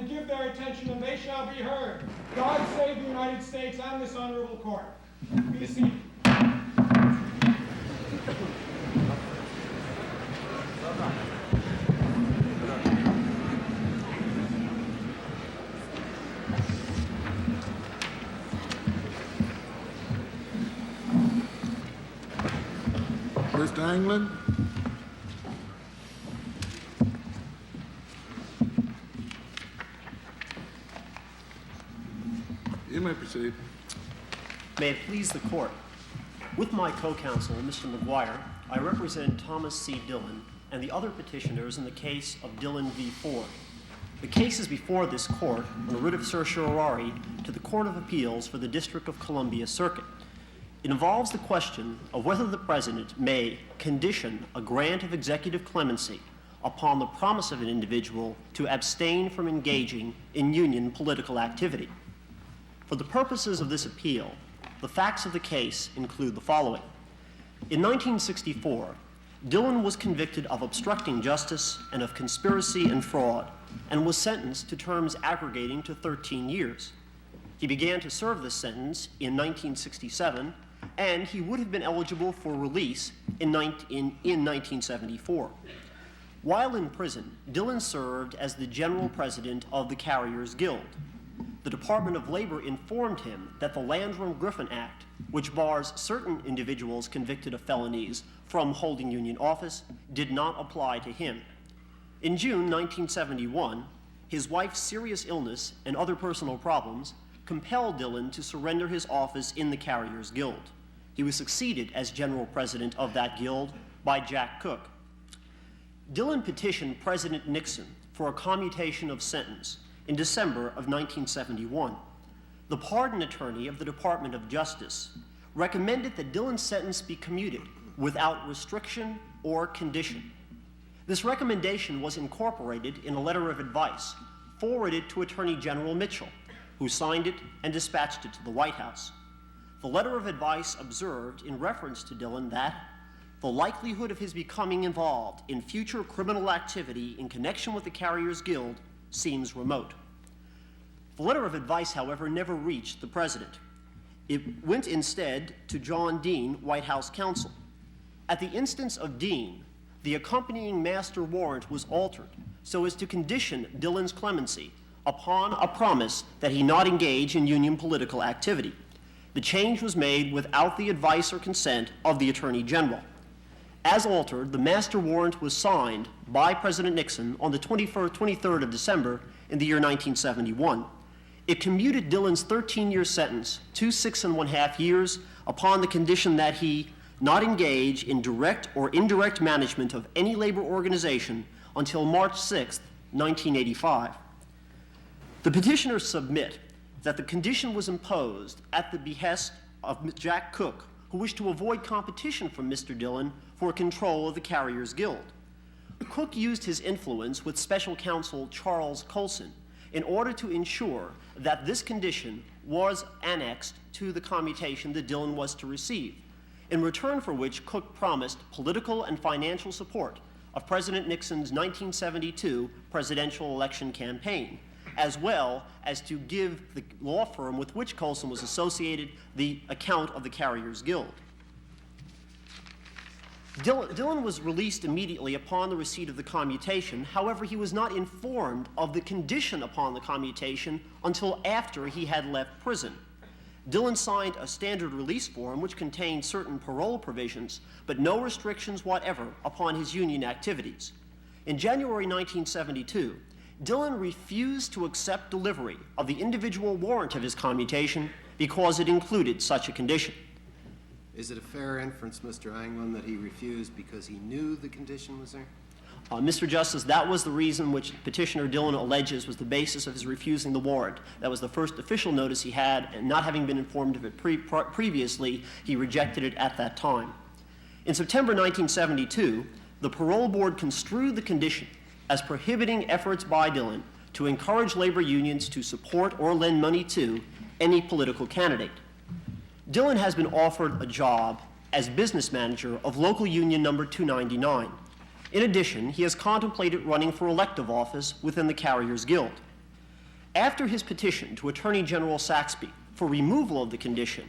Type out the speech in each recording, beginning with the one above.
and give their attention, and they shall be heard. God save the United States and this honorable court. Be seated. Mr. Anglin? You may proceed. May it please the court. With my co-counsel, Mr. McGuire, I represent Thomas C. Dillon and the other petitioners in the case of Dillon v. Ford. The case is before this court on a writ of certiorari to the Court of Appeals for the District of Columbia Circuit. It involves the question of whether the President may condition a grant of executive clemency upon the promise of an individual to abstain from engaging in union political activity. For the purposes of this appeal, the facts of the case include the following. In 1964, Dillon was convicted of obstructing justice and of conspiracy and fraud, and was sentenced to terms aggregating to 13 years. He began to serve this sentence in 1967, and he would have been eligible for release in 1974. While in prison, Dillon served as the general president of the Carriers Guild. The Department of Labor informed him that the Landrum-Griffin Act, which bars certain individuals convicted of felonies from holding union office, did not apply to him. In June 1971, his wife's serious illness and other personal problems compelled Dillon to surrender his office in the Carriers Guild. He was succeeded as general president of that guild by Jack Cook. Dillon petitioned President Nixon for a commutation of sentence in December of 1971. The pardon attorney of the Department of Justice recommended that Dillon's sentence be commuted without restriction or condition. This recommendation was incorporated in a letter of advice forwarded to Attorney General Mitchell, who signed it and dispatched it to the White House. The letter of advice observed in reference to Dillon that the likelihood of his becoming involved in future criminal activity in connection with the Carriers Guild seems remote. The letter of advice, however, never reached the president. It went instead to John Dean, White House counsel. At the instance of Dean, the accompanying master warrant was altered so as to condition Dillon's clemency upon a promise that he not engage in union political activity. The change was made without the advice or consent of the Attorney General. As altered, the master warrant was signed by President Nixon on the 23rd of December in the year 1971. It commuted Dillon's 13-year sentence to 6.5 years upon the condition that he not engage in direct or indirect management of any labor organization until March 6, 1985. The petitioners submit that the condition was imposed at the behest of Jack Cook, who wished to avoid competition from Mr. Dillon for control of the Carriers Guild. Cook used his influence with special counsel Charles Colson in order to ensure that this condition was annexed to the commutation that Dillon was to receive, in return for which Cook promised political and financial support of President Nixon's 1972 presidential election campaign, as well as to give the law firm with which Colson was associated the account of the Carriers Guild. Dillon was released immediately upon the receipt of the commutation. However, he was not informed of the condition upon the commutation until after he had left prison. Dillon signed a standard release form which contained certain parole provisions, but no restrictions whatever upon his union activities. In January 1972, Dillon refused to accept delivery of the individual warrant of his commutation because it included such a condition. Is it a fair inference, Mr. Anglin, that he refused because he knew the condition was there? Mr. Justice, that was the reason which Petitioner Dillon alleges was the basis of his refusing the warrant. That was the first official notice he had, and not having been informed of it previously, he rejected it at that time. In September 1972, the parole board construed the condition as prohibiting efforts by Dillon to encourage labor unions to support or lend money to any political candidate. Dillon has been offered a job as business manager of local union number 299. In addition, he has contemplated running for elective office within the Carriers Guild. After his petition to Attorney General Saxby for removal of the condition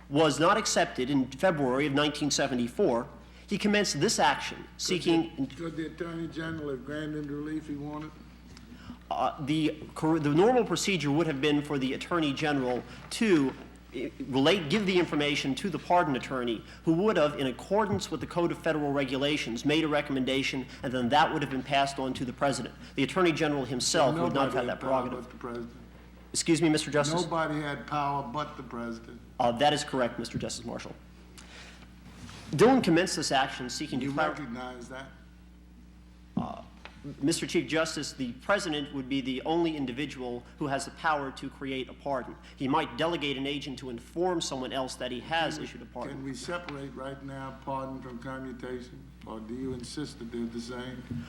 was not accepted in February of 1974, he commenced this action seeking... Could the Attorney General have granted relief he wanted? The normal procedure would have been for the Attorney General to give the information to the pardon attorney, who would have, in accordance with the Code of Federal Regulations, made a recommendation, and then that would have been passed on to the President. The Attorney General himself would not have had that prerogative. But the President. Excuse me, Mr. Justice? Nobody had power but the President. That is correct, Mr. Justice Marshall. Dillon commenced this action seeking You to recognize that? Mr. Chief Justice, the President would be the only individual who has the power to create a pardon. He might delegate an agent to inform someone else that he has issued a pardon. Can we separate right now pardon from commutation, or do you insist that they're the same?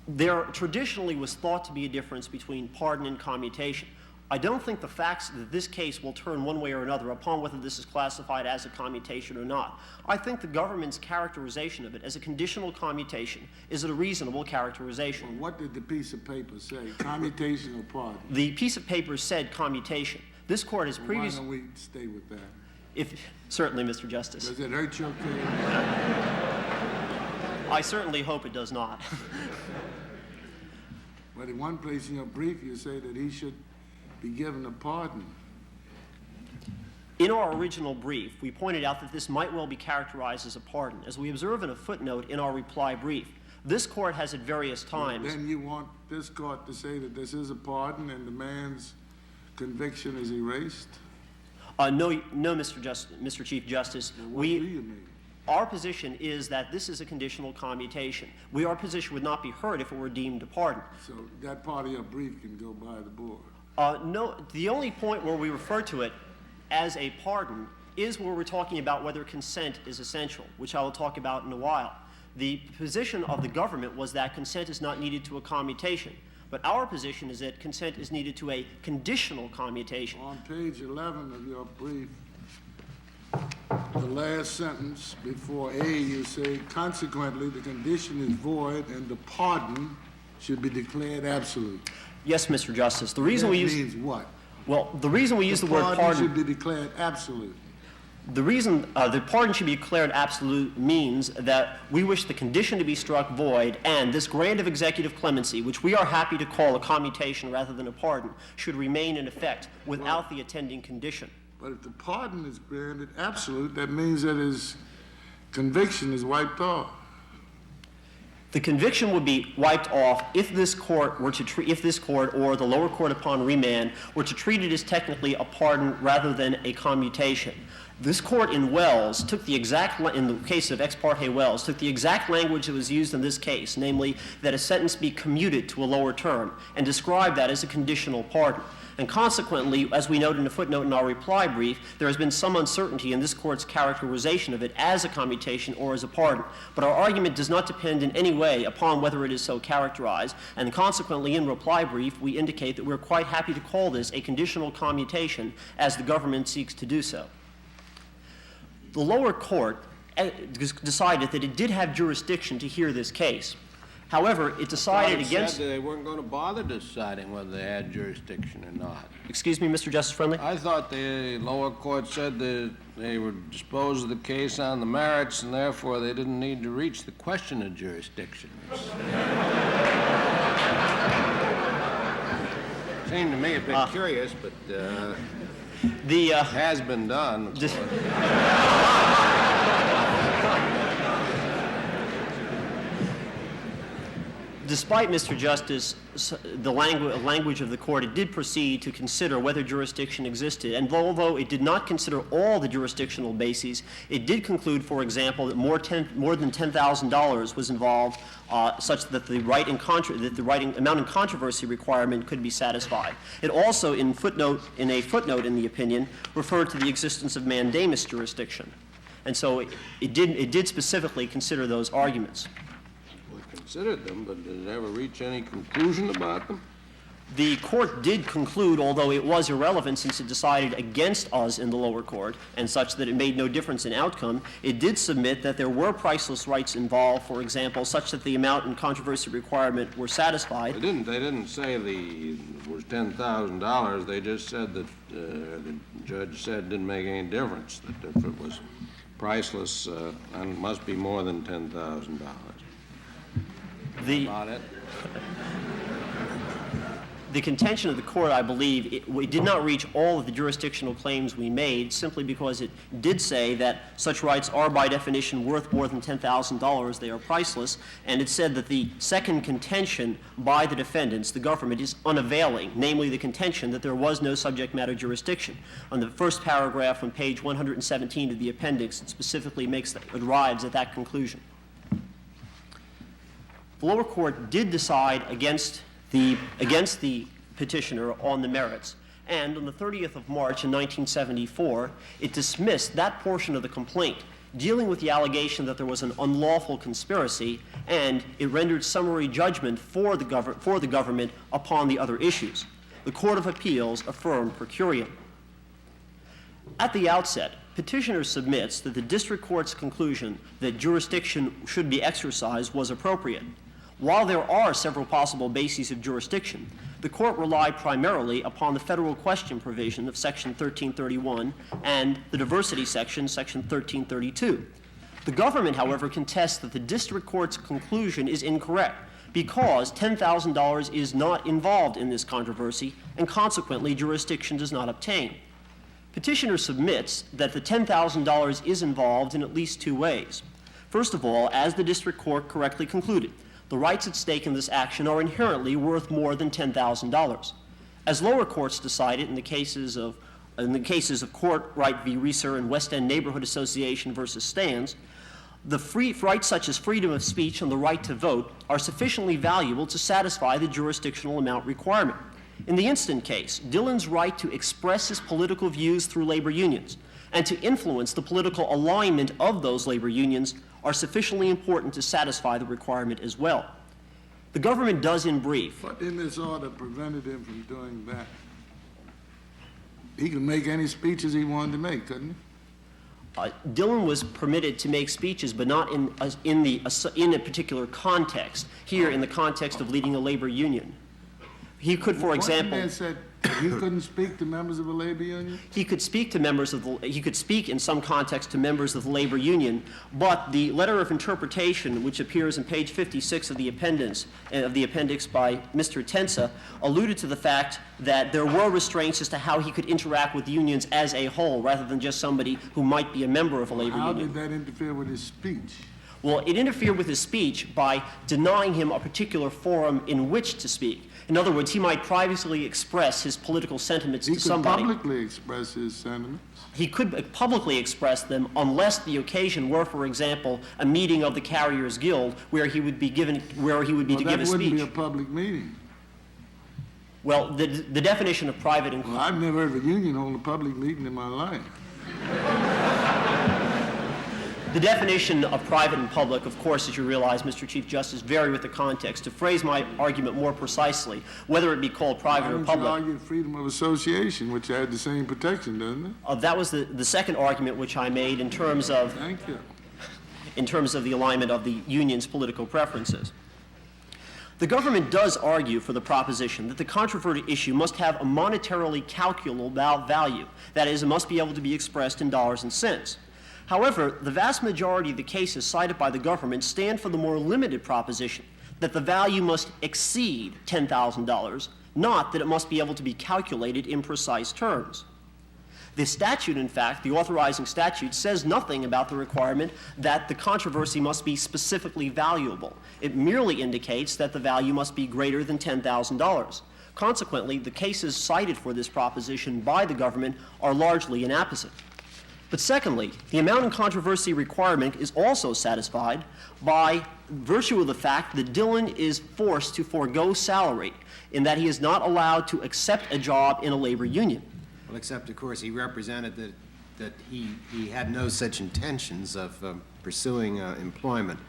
There traditionally was thought to be a difference between pardon and commutation. I don't think the facts that this case will turn one way or another upon whether this is classified as a commutation or not. I think the government's characterization of it as a conditional commutation is a reasonable characterization. Well, what did the piece of paper say, commutation or pardon? The piece of paper said commutation. This court has previously... Why don't we stay with that? Certainly, Mr. Justice. Does it hurt your case? I certainly hope it does not. But in one place in your brief, you say that he should be given a pardon. In our original brief, we pointed out that this might well be characterized as a pardon. As we observe in a footnote in our reply brief, this court has at various times... Then you want this court to say that this is a pardon and the man's conviction is erased? No, Mr. Chief Justice. Well, what do you mean? Our position is that this is a conditional commutation. Our position would not be heard if it were deemed a pardon. So that part of your brief can go by the board? No, the only point where we refer to it as a pardon is where we're talking about whether consent is essential, which I will talk about in a while. The position of the government was that consent is not needed to a commutation, but our position is that consent is needed to a conditional commutation. On page 11 of your brief, the last sentence before A, you say, consequently, the condition is void and the pardon should be declared absolute. Yes, Mr. Justice. The reason that we use... means what? Well, the reason we use the word pardon... should be declared absolute. The reason the pardon should be declared absolute means that we wish the condition to be struck void, and this grant of executive clemency, which we are happy to call a commutation rather than a pardon, should remain in effect without the attending condition. But if the pardon is granted absolute, that means that his conviction is wiped off. The conviction would be wiped off if this court were to if this court or the lower court upon remand were to treat it as technically a pardon rather than a commutation. This court in Wells took the exact, in the case of Ex parte Wells, took the exact language that was used in this case, namely that a sentence be commuted to a lower term, and described that as a conditional pardon. And consequently, as we note in a footnote in our reply brief, there has been some uncertainty in this court's characterization of it as a commutation or as a pardon. But our argument does not depend in any way upon whether it is so characterized, and consequently in reply brief we indicate that we're quite happy to call this a conditional commutation as the government seeks to do so. The lower court decided that it did have jurisdiction to hear this case. However, it decided against... Said they weren't going to bother deciding whether they had jurisdiction or not. Excuse me, Mr. Justice Friendly? I thought the lower court said that they would dispose of the case on the merits, and therefore they didn't need to reach the question of jurisdiction. Seemed to me a bit curious, but it has been done, of course. Despite, Mr. Justice, the language of the court, it did proceed to consider whether jurisdiction existed. And although it did not consider all the jurisdictional bases, it did conclude, for example, that more than $10,000 was involved, such that the amount in controversy requirement could be satisfied. It also, in a footnote in the opinion, referred to the existence of mandamus jurisdiction. And so it did specifically consider those arguments. Considered them, but did it ever reach any conclusion about them? The court did conclude, although it was irrelevant since it decided against us in the lower court, and such that it made no difference in outcome, it did submit that there were priceless rights involved, for example, such that the amount and controversy requirement were satisfied. They didn't say it was $10,000. They just said that the judge said it didn't make any difference, that if it was priceless, and it must be more than $10,000. About it. The contention of the court, I believe, it did not reach all of the jurisdictional claims we made simply because it did say that such rights are by definition worth more than $10,000. They are priceless. And it said that the second contention by the defendants, the government, is unavailing, namely the contention that there was no subject matter jurisdiction. On the first paragraph on page 117 of the appendix, it specifically arrives at that conclusion. The lower court did decide against the petitioner on the merits, and on the 30th of March in 1974, it dismissed that portion of the complaint dealing with the allegation that there was an unlawful conspiracy, and it rendered summary judgment for the government upon the other issues. The Court of Appeals affirmed per curiam. At the outset, petitioner submits that the district court's conclusion that jurisdiction should be exercised was appropriate. While there are several possible bases of jurisdiction, the court relied primarily upon the federal question provision of Section 1331 and the diversity section, Section 1332. The government, however, contests that the district court's conclusion is incorrect because $10,000 is not involved in this controversy, and consequently jurisdiction does not obtain. Petitioner submits that the $10,000 is involved in at least two ways. First of all, as the district court correctly concluded, the rights at stake in this action are inherently worth more than $10,000. As lower courts decided in the cases of Courtright v. Reeser and West End Neighborhood Association versus Stans, the rights such as freedom of speech and the right to vote are sufficiently valuable to satisfy the jurisdictional amount requirement. In the instant case, Dillon's right to express his political views through labor unions and to influence the political alignment of those labor unions are sufficiently important to satisfy the requirement as well. The government does in brief. What in this order prevented him from doing that? He could make any speeches he wanted to make, couldn't he? Dillon was permitted to make speeches, but not in a particular context. Here, in the context of leading a labor union, he could, for example. One man said he couldn't speak to members of a labor union. He could speak to members of he could speak in some context to members of the labor union, but the letter of interpretation, which appears on page 56 of the appendix by Mr. Tensa, alluded to the fact that there were restraints as to how he could interact with unions as a whole, rather than just somebody who might be a member of a labor union. How did that interfere with his speech? Well, it interfered with his speech by denying him a particular forum in which to speak. In other words, he might privately express his political sentiments to somebody. He could publicly express his sentiments. He could publicly express them unless the occasion were, for example, a meeting of the Carriers Guild where he would be to give a speech. That wouldn't be a public meeting. Well, the definition of private Well, I've never heard of a union hold a public meeting in my life. The definition of private and public, of course, as you realize, Mr. Chief Justice, vary with the context. To phrase my argument more precisely, whether it be called private or public. You argued freedom of association, which had the same protection, doesn't it? That was the second argument which I made in terms of. Thank you. In terms of the alignment of the union's political preferences. The government does argue for the proposition that the controverted issue must have a monetarily calculable value. That is, it must be able to be expressed in dollars and cents. However, the vast majority of the cases cited by the government stand for the more limited proposition that the value must exceed $10,000, not that it must be able to be calculated in precise terms. The statute, in fact, the authorizing statute, says nothing about the requirement that the controversy must be specifically valuable. It merely indicates that the value must be greater than $10,000. Consequently, the cases cited for this proposition by the government are largely inapposite. But secondly, the amount in controversy requirement is also satisfied by virtue of the fact that Dillon is forced to forego salary in that he is not allowed to accept a job in a labor union. Well, except, of course, he represented that he had no such intentions of pursuing employment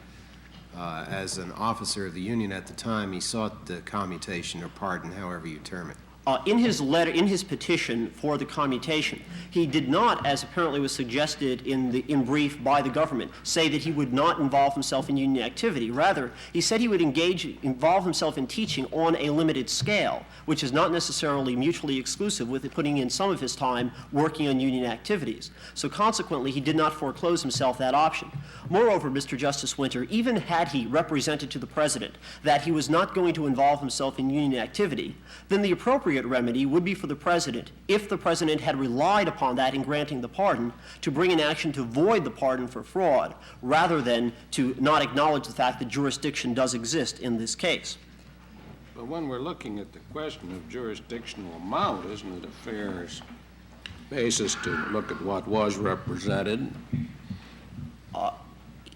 as an officer of the union at the time, he sought the commutation or pardon, however you term it. In his letter, in his petition for the commutation, he did not, as apparently was suggested in brief by the government, say that he would not involve himself in union activity. Rather, he said he would involve himself in teaching on a limited scale, which is not necessarily mutually exclusive with putting in some of his time working on union activities. So consequently, he did not foreclose himself that option. Moreover, Mr. Justice Winter, even had he represented to the President that he was not going to involve himself in union activity, then the appropriate remedy would be for the President, if the President had relied upon that in granting the pardon, to bring an action to void the pardon for fraud, rather than to not acknowledge the fact that jurisdiction does exist in this case. But when we're looking at the question of jurisdictional amount, isn't it a fair basis to look at what was represented?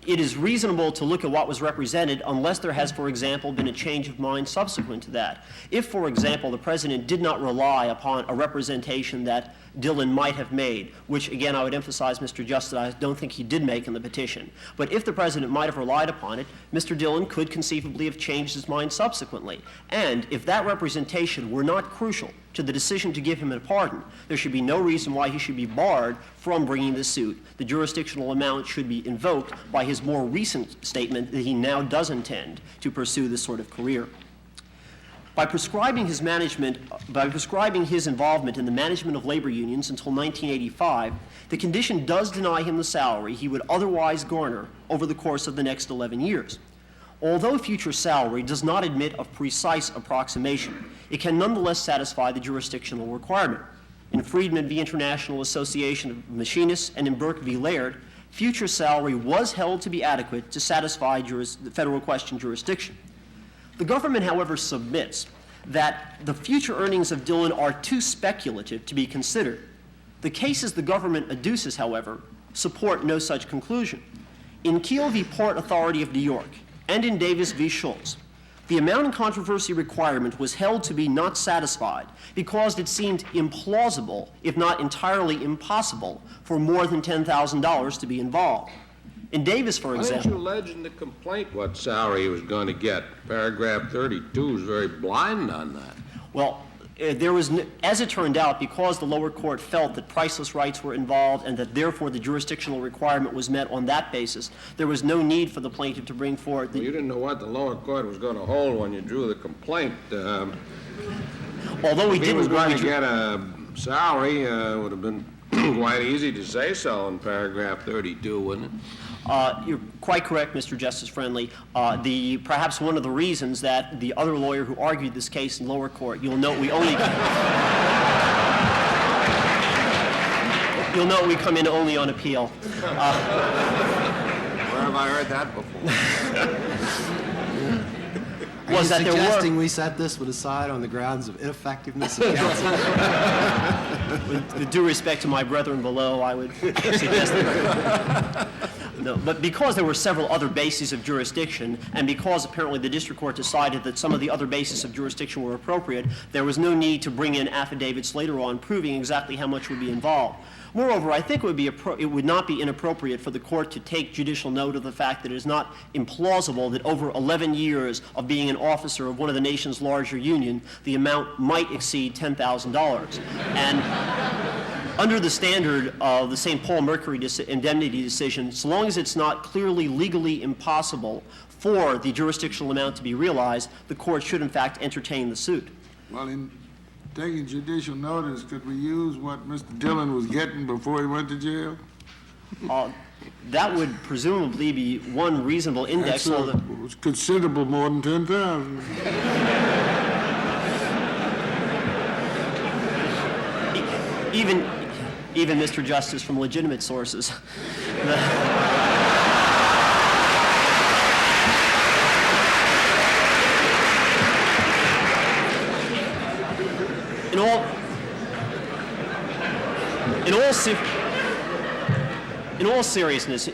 It is reasonable to look at what was represented unless there has, for example, been a change of mind subsequent to that. If, for example, the President did not rely upon a representation that Dillon might have made, which, again, I would emphasize, Mr. Justice, I don't think he did make in the petition. But if the President might have relied upon it, Mr. Dillon could conceivably have changed his mind subsequently. And if that representation were not crucial to the decision to give him a pardon, there should be no reason why he should be barred from bringing the suit. The jurisdictional amount should be invoked by his more recent statement that he now does intend to pursue this sort of career. By prescribing his involvement in the management of labor unions until 1985, the condition does deny him the salary he would otherwise garner over the course of the next 11 years. Although future salary does not admit of precise approximation, it can nonetheless satisfy the jurisdictional requirement. In Friedman v. International Association of Machinists and in Burke v. Laird, future salary was held to be adequate to satisfy the federal question jurisdiction. The government, however, submits that the future earnings of Dillon are too speculative to be considered. The cases the government adduces, however, support no such conclusion. In Keel v. Port Authority of New York and in Davis v. Schultz, the amount in controversy requirement was held to be not satisfied because it seemed implausible, if not entirely impossible, for more than $10,000 to be involved. In Davis, for example... Why didn't you allege in the complaint what salary he was going to get? Paragraph 32 is very blind on that. Well, there was, as it turned out, because the lower court felt that priceless rights were involved and that therefore the jurisdictional requirement was met on that basis, there was no need for the plaintiff to bring forward the... Well, you didn't know what the lower court was going to hold when you drew the complaint. Although we if he didn't... was going to get a salary, it would have been quite easy to say so in paragraph 32, wouldn't it? You're quite correct, Mr. Justice Friendly. Perhaps one of the reasons that the other lawyer who argued this case in lower court, you'll note we only... you'll note we come in only on appeal. Where have I heard that before? Was that suggesting we set this one aside on the grounds of ineffectiveness of counsel? With due respect to my brethren below, I would suggest that... No, but because there were several other bases of jurisdiction, and because apparently the district court decided that some of the other bases of jurisdiction were appropriate, there was no need to bring in affidavits later on proving exactly how much would be involved. Moreover, I think it would not be inappropriate for the court to take judicial note of the fact that it is not implausible that over 11 years of being an officer of one of the nation's larger union, the amount might exceed $10,000. And under the standard of the St. Paul Mercury indemnity decision, so long as it's not clearly legally impossible for the jurisdictional amount to be realized, the court should in fact entertain the suit. Well, in taking judicial notice, could we use what Mr. Dillon was getting before he went to jail? That would presumably be one reasonable index. It was considerable more than 10,000. Even Mr. Justice, from legitimate sources. In all seriousness,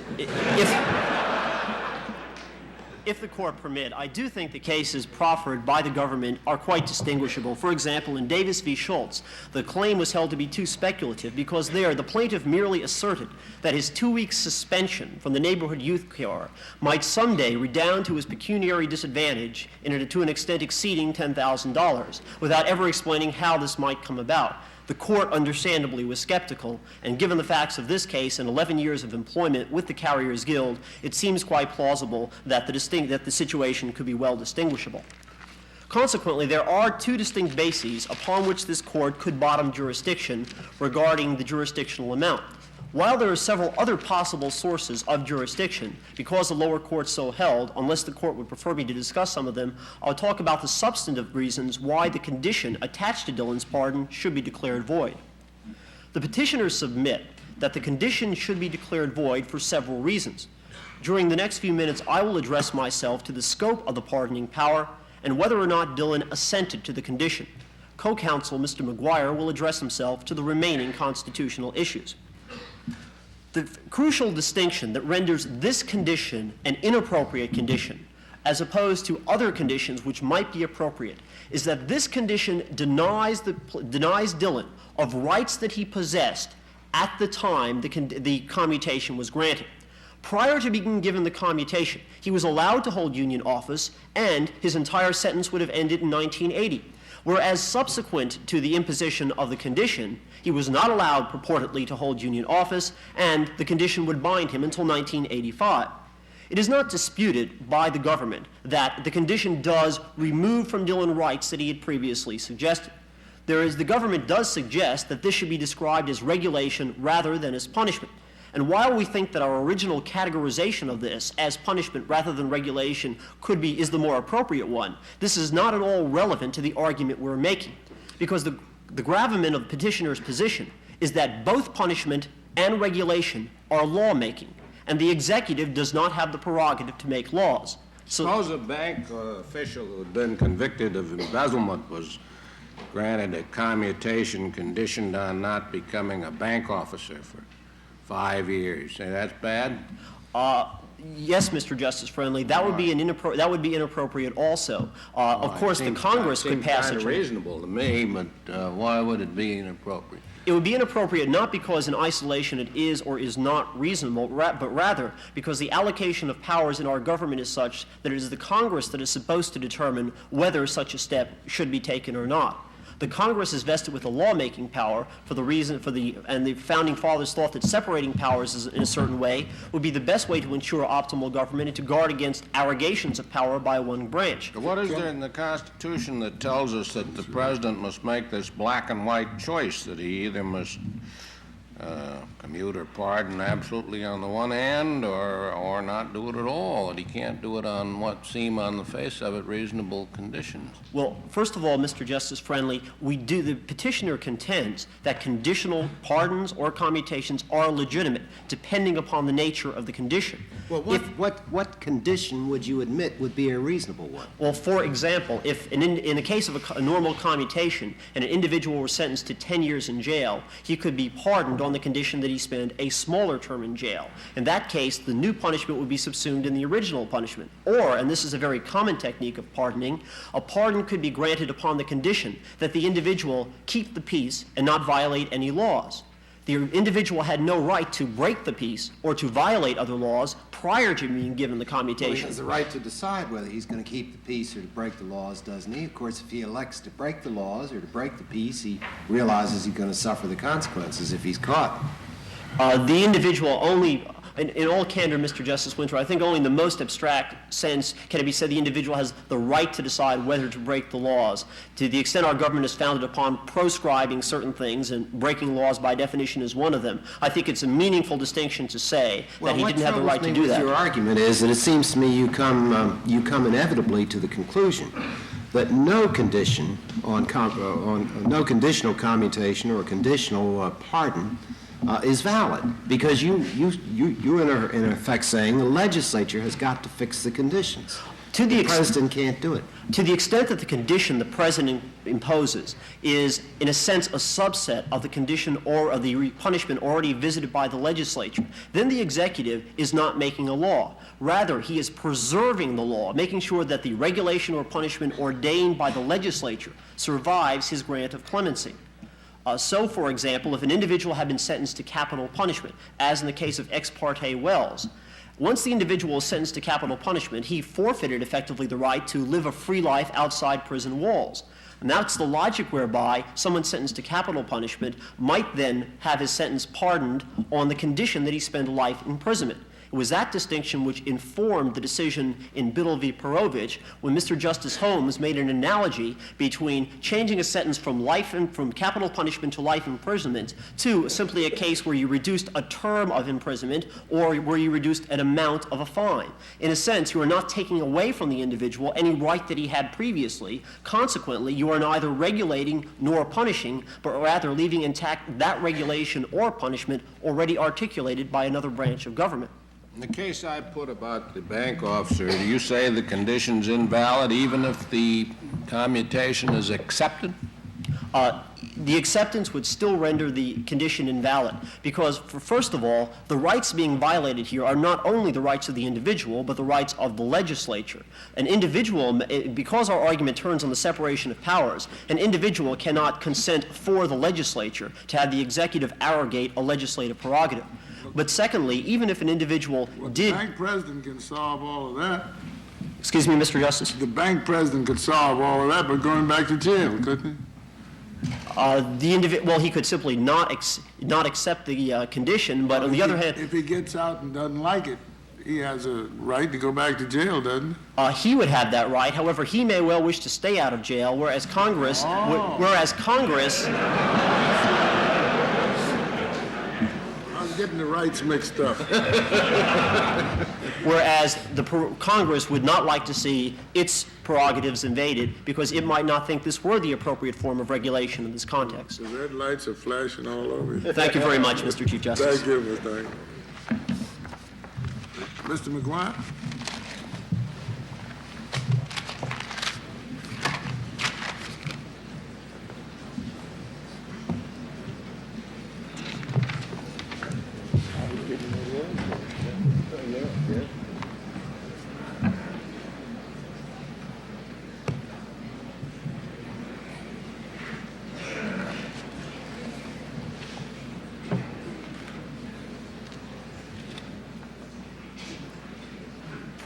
If the court permit, I do think the cases proffered by the government are quite distinguishable. For example, in Davis v. Schultz, the claim was held to be too speculative because there the plaintiff merely asserted that his 2-week suspension from the neighborhood youth corps might someday redound to his pecuniary disadvantage to an extent exceeding $10,000 without ever explaining how this might come about. The court understandably was skeptical, and given the facts of this case and 11 years of employment with the Carriers Guild, it seems quite plausible that the situation could be well distinguishable. Consequently, there are 2 distinct bases upon which this court could bottom jurisdiction regarding the jurisdictional amount. While there are several other possible sources of jurisdiction, because the lower court so held, unless the court would prefer me to discuss some of them, I'll talk about the substantive reasons why the condition attached to Dillon's pardon should be declared void. The petitioners submit that the condition should be declared void for several reasons. During the next few minutes, I will address myself to the scope of the pardoning power and whether or not Dillon assented to the condition. Co-counsel Mr. McGuire will address himself to the remaining constitutional issues. The crucial distinction that renders this condition an inappropriate condition, as opposed to other conditions which might be appropriate, is that this condition denies Dillon of rights that he possessed at the time the commutation was granted. Prior to being given the commutation, he was allowed to hold union office, and his entire sentence would have ended in 1980. Whereas subsequent to the imposition of the condition, he was not allowed purportedly to hold union office, and the condition would bind him until 1985. It is not disputed by the government that the condition does remove from Dillon rights that he had previously suggested. The government does suggest that this should be described as regulation rather than as punishment. And while we think that our original categorization of this as punishment rather than regulation is the more appropriate one, this is not at all relevant to the argument we're making, because the gravamen of the petitioner's position is that both punishment and regulation are lawmaking, and the executive does not have the prerogative to make laws. Suppose a bank official who had been convicted of embezzlement was granted a commutation conditioned on not becoming a bank officer for 5 years. Say that's bad? Yes, Mr. Justice Friendly, that would be inappropriate also. Of course, the Congress could pass it. It's reasonable to me, but why would it be inappropriate? It would be inappropriate not because in isolation it is or is not reasonable, but rather because the allocation of powers in our government is such that it is the Congress that is supposed to determine whether such a step should be taken or not. The Congress is vested with a lawmaking power and the founding fathers thought that separating powers in a certain way would be the best way to ensure optimal government and to guard against arrogations of power by one branch. What is there in the Constitution that tells us that the president must make this black and white choice, that he either must commute or pardon absolutely on the one hand or not do it at all, that he can't do it on what seem on the face of it reasonable conditions? Well, first of all, Mr. Justice Friendly, the petitioner contends that conditional pardons or commutations are legitimate depending upon the nature of the condition. Well, what condition would you admit would be a reasonable one? Well, for example, if in the case of a normal commutation and an individual were sentenced to 10 years in jail, he could be pardoned on the condition that he spend a smaller term in jail. In that case, the new punishment would be subsumed in the original punishment. Or, and this is a very common technique of pardoning, a pardon could be granted upon the condition that the individual keep the peace and not violate any laws. The individual had no right to break the peace or to violate other laws prior to being given the commutation. Well, he has the right to decide whether he's going to keep the peace or to break the laws, doesn't he? Of course, if he elects to break the laws or to break the peace, he realizes he's going to suffer the consequences if he's caught. The individual only, in all candor, Mr. Justice Winter, I think only in the most abstract sense can it be said the individual has the right to decide whether to break the laws. To the extent our government is founded upon proscribing certain things, and breaking laws by definition is one of them, I think it's a meaningful distinction to say that he didn't have the right to do that. Your argument is that it seems to me you come inevitably to the conclusion that no condition no conditional commutation or conditional pardon is valid, because you're in effect saying the legislature has got to fix the conditions. The president can't do it. To the extent that the condition the president imposes is, in a sense, a subset of the condition or of the punishment already visited by the legislature, then the executive is not making a law. Rather, he is preserving the law, making sure that the regulation or punishment ordained by the legislature survives his grant of clemency. So, for example, if an individual had been sentenced to capital punishment, as in the case of Ex parte Wells, once the individual is sentenced to capital punishment, he forfeited effectively the right to live a free life outside prison walls. And that's the logic whereby someone sentenced to capital punishment might then have his sentence pardoned on the condition that he spend a life imprisonment. It was that distinction which informed the decision in Biddle v. Perovich when Mr. Justice Holmes made an analogy between changing a sentence from capital punishment to life imprisonment to simply a case where you reduced a term of imprisonment or where you reduced an amount of a fine. In a sense, you are not taking away from the individual any right that he had previously. Consequently, you are neither regulating nor punishing, but rather leaving intact that regulation or punishment already articulated by another branch of government. In the case I put about the bank officer, do you say the condition's invalid even if the commutation is accepted? The acceptance would still render the condition invalid because, first of all, the rights being violated here are not only the rights of the individual, but the rights of the legislature. An individual, because our argument turns on the separation of powers, an individual cannot consent for the legislature to have the executive arrogate a legislative prerogative. But secondly, even if an individual did... The bank president can solve all of that. Excuse me, Mr. Justice? The bank president could solve all of that by going back to jail, couldn't he? Well, he could simply not accept the condition, but on the other hand... If he gets out and doesn't like it, he has a right to go back to jail, doesn't he? He would have that right. However, he may well wish to stay out of jail, whereas Congress... Getting the rights mixed up. Whereas Congress would not like to see its prerogatives invaded because it might not think this were the appropriate form of regulation in this context. The red lights are flashing all over you. Thank you very much, Mr. Chief Justice. Thank you, Mr. Mr. McGuire?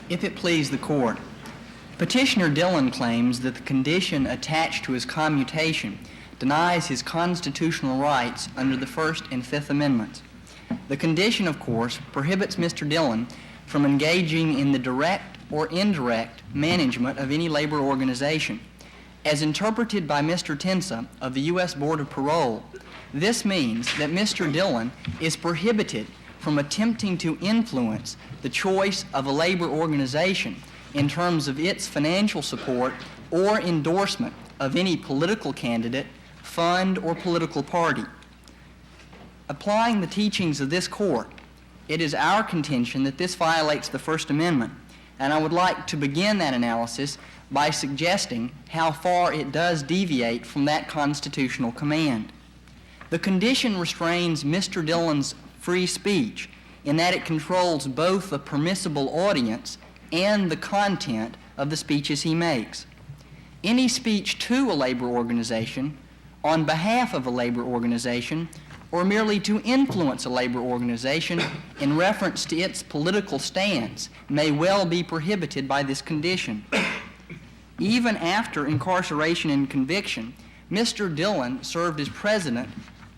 If it please the court, Petitioner Dillon claims that the condition attached to his commutation denies his constitutional rights under the First and Fifth Amendments. The condition, of course, prohibits Mr. Dillon from engaging in the direct or indirect management of any labor organization. As interpreted by Mr. Tensa of the U.S. Board of Parole, this means that Mr. Dillon is prohibited from attempting to influence the choice of a labor organization in terms of its financial support or endorsement of any political candidate, fund, or political party. Applying the teachings of this court, it is our contention that this violates the First Amendment, and I would like to begin that analysis by suggesting how far it does deviate from that constitutional command. The condition restrains Mr. Dillon's free speech in that it controls both the permissible audience and the content of the speeches he makes. Any speech to a labor organization, on behalf of a labor organization, or merely to influence a labor organization in reference to its political stance may well be prohibited by this condition. Even after incarceration and conviction, Mr. Dillon served as president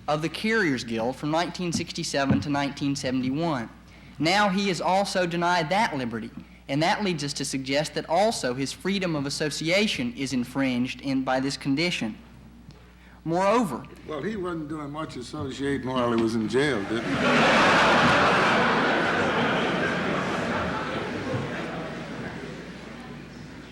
of the Carriers Guild from 1967 to 1971. Now he is also denied that liberty, and that leads us to suggest that also his freedom of association is infringed by this condition. Moreover... Well, he wasn't doing much associating while he was in jail, did he?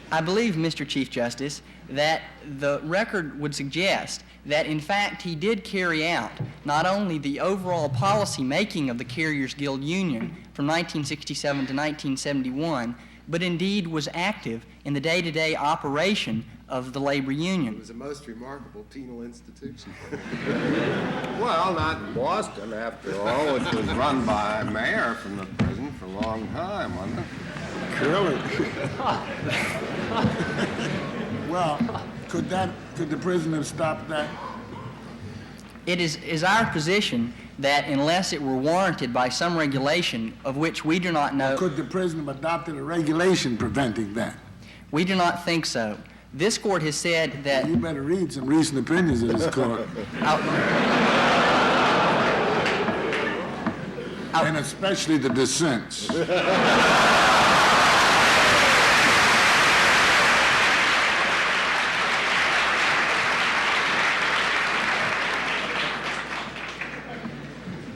I believe, Mr. Chief Justice, that the record would suggest that, in fact, he did carry out not only the overall policy making of the Carriers Guild Union from 1967 to 1971, but indeed was active in the day-to-day operation of the labor union. It was a most remarkable penal institution. Well, not in Boston, after all, which was run by a mayor from the prison for a long time, wasn't it? Really? Well, could the prison have stopped that? It is our position that unless it were warranted by some regulation of which we do not know... Could the prison have adopted a regulation preventing that? We do not think so. This court has said that... You better read some recent opinions of this court. And especially the dissents.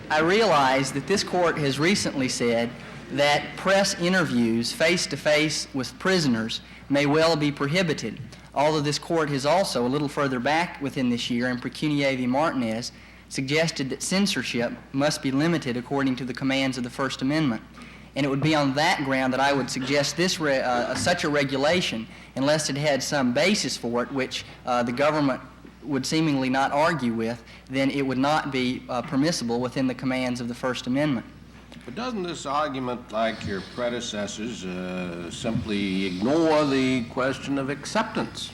I realize that this court has recently said that press interviews face-to-face with prisoners may well be prohibited, although this court has also, a little further back within this year, in Pecuniae v. Martinez, suggested that censorship must be limited according to the commands of the First Amendment. And it would be on that ground that I would suggest this such a regulation, unless it had some basis for it, which the government would seemingly not argue with, then it would not be permissible within the commands of the First Amendment. But doesn't this argument, like your predecessors, simply ignore the question of acceptance?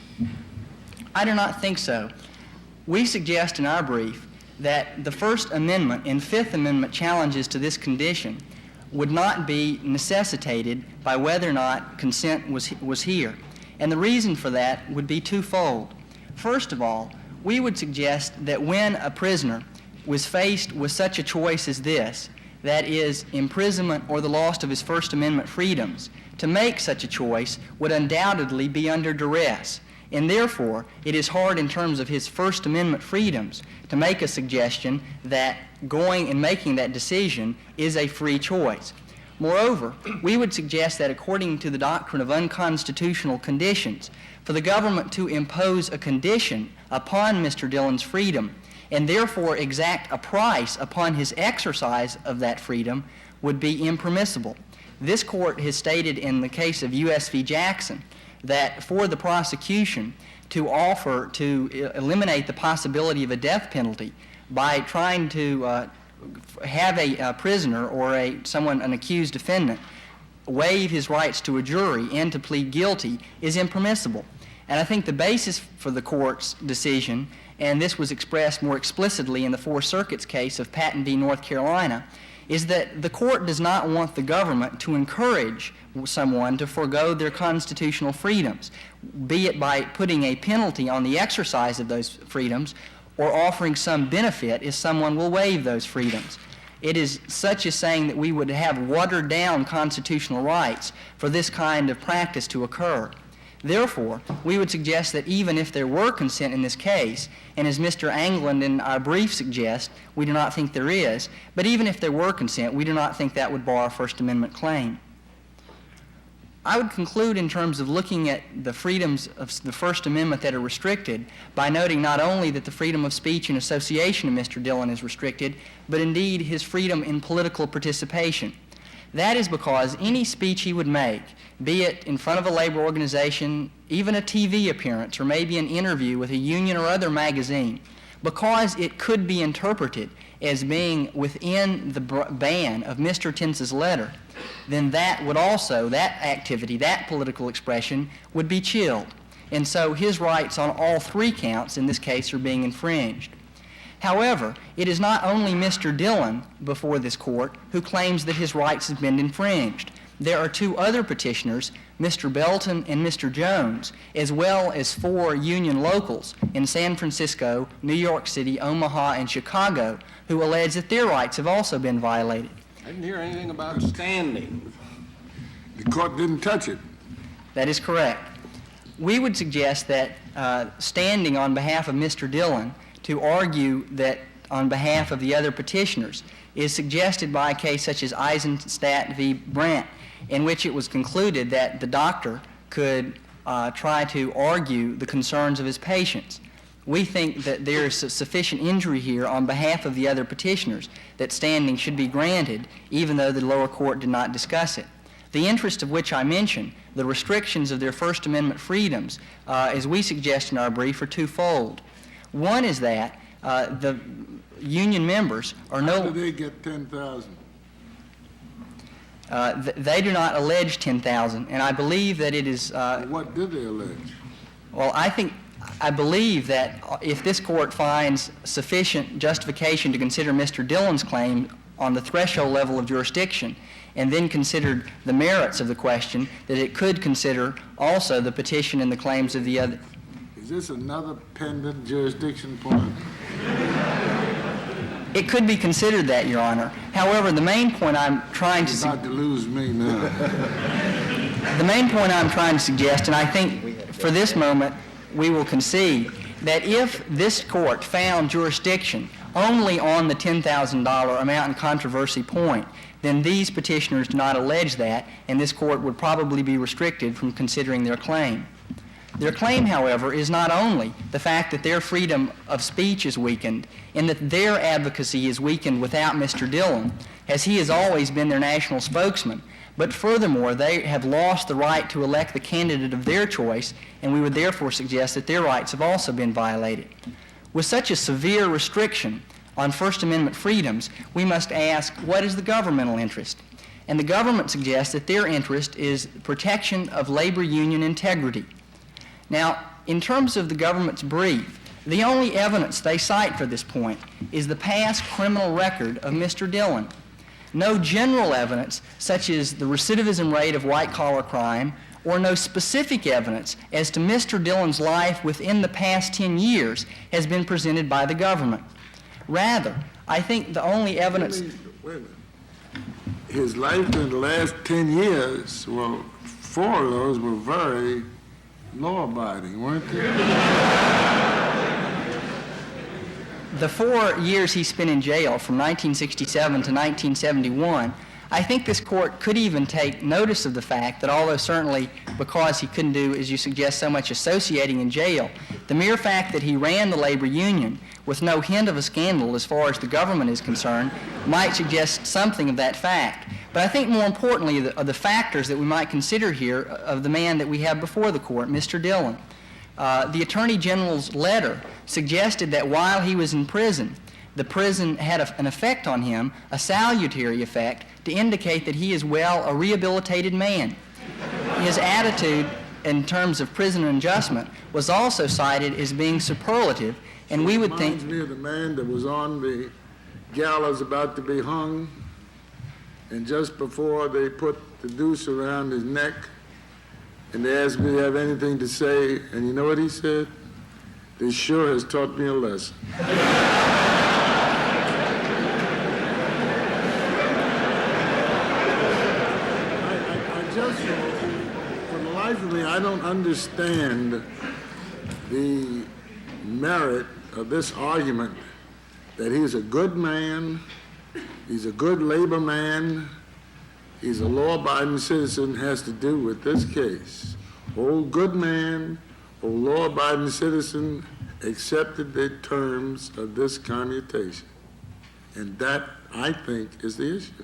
I do not think so. We suggest in our brief that the First Amendment and Fifth Amendment challenges to this condition would not be necessitated by whether or not consent was here. And the reason for that would be twofold. First of all, we would suggest that when a prisoner was faced with such a choice as this, that is, imprisonment or the loss of his First Amendment freedoms, to make such a choice would undoubtedly be under duress. And therefore, it is hard in terms of his First Amendment freedoms to make a suggestion that going and making that decision is a free choice. Moreover, we would suggest that according to the doctrine of unconstitutional conditions, for the government to impose a condition upon Mr. Dillon's freedom and therefore exact a price upon his exercise of that freedom would be impermissible. This court has stated in the case of U.S. v. Jackson that for the prosecution to offer to eliminate the possibility of a death penalty by trying to have a prisoner or an accused defendant waive his rights to a jury and to plead guilty is impermissible. And I think the basis for the court's decision, and this was expressed more explicitly in the Fourth Circuit's case of Patton v. North Carolina, is that the court does not want the government to encourage someone to forego their constitutional freedoms, be it by putting a penalty on the exercise of those freedoms or offering some benefit if someone will waive those freedoms. It is such as saying that we would have watered down constitutional rights for this kind of practice to occur. Therefore, we would suggest that even if there were consent in this case, and as Mr. Angland in our brief suggests, we do not think there is, but even if there were consent, we do not think that would bar a First Amendment claim. I would conclude in terms of looking at the freedoms of the First Amendment that are restricted by noting not only that the freedom of speech and association of Mr. Dillon is restricted, but indeed his freedom in political participation. That is because any speech he would make, be it in front of a labor organization, even a TV appearance, or maybe an interview with a union or other magazine, because it could be interpreted as being within the ban of Mr. Tence's letter, then that would also, that activity, that political expression, would be chilled. And so his rights on all three counts in this case are being infringed. However, it is not only Mr. Dillon before this court who claims that his rights have been infringed. There are two other petitioners, Mr. Belton and Mr. Jones, as well as 4 union locals in San Francisco, New York City, Omaha, and Chicago, who allege that their rights have also been violated. I didn't hear anything about standing. The court didn't touch it. That is correct. We would suggest that standing on behalf of Mr. Dillon to argue that on behalf of the other petitioners is suggested by a case such as Eisenstadt v. Brandt, in which it was concluded that the doctor could try to argue the concerns of his patients. We think that there is sufficient injury here on behalf of the other petitioners that standing should be granted, even though the lower court did not discuss it. the interest of which I mentioned, the restrictions of their First Amendment freedoms, as we suggest in our brief, are twofold. One is that the union members are no... How do they get 10,000? They do not allege 10,000, and I believe that it is... What did they allege? Well, I believe that if this court finds sufficient justification to consider Mr. Dillon's claim on the threshold level of jurisdiction, and then considered the merits of the question, that it could consider also the petition and the claims of the other. Is this another pendant jurisdiction point? It could be considered that, Your Honor. However, the main point I'm trying to... You're about to lose me now. The main point I'm trying to suggest, and I think for this moment we will concede, that if this court found jurisdiction only on the $10,000 amount in controversy point, then these petitioners do not allege that, and this court would probably be restricted from considering their claim. Their claim, however, is not only the fact that their freedom of speech is weakened and that their advocacy is weakened without Mr. Dillon, as he has always been their national spokesman, but furthermore, they have lost the right to elect the candidate of their choice, and we would therefore suggest that their rights have also been violated. With such a severe restriction on First Amendment freedoms, we must ask, what is the governmental interest? And the government suggests that their interest is protection of labor union integrity. Now, in terms of the government's brief, the only evidence they cite for this point is the past criminal record of Mr. Dillon. No general evidence, such as the recidivism rate of white-collar crime, or no specific evidence as to Mr. Dillon's life within the past 10 years has been presented by the government. Rather, I think the only evidence... Wait a minute. His life in the last 10 years, well, 4 of those were very law-abiding, weren't they? The 4 years he spent in jail from 1967 to 1971, I think this court could even take notice of the fact that although certainly because he couldn't do, as you suggest, so much associating in jail, the mere fact that he ran the labor union with no hint of a scandal as far as the government is concerned might suggest something of that fact. But I think more importantly the factors that we might consider here of the man that we have before the court, Mr. Dillon. The Attorney General's letter suggested that while he was in prison, the prison had an effect on him, a salutary effect, to indicate that he is, well, a rehabilitated man. His attitude in terms of prison adjustment was also cited as being superlative, and we would think... Reminds me of the man that was on the gallows about to be hung, and just before they put the noose around his neck, and they asked me if he have anything to say, and you know what he said? This sure has taught me a lesson. I just, for the life of me, I don't understand the merit of this argument that he's a good man, he's a good labor man, he's a law-abiding citizen, has to do with this case. Old good man, old law-abiding citizen accepted the terms of this commutation. And that, I think, is the issue.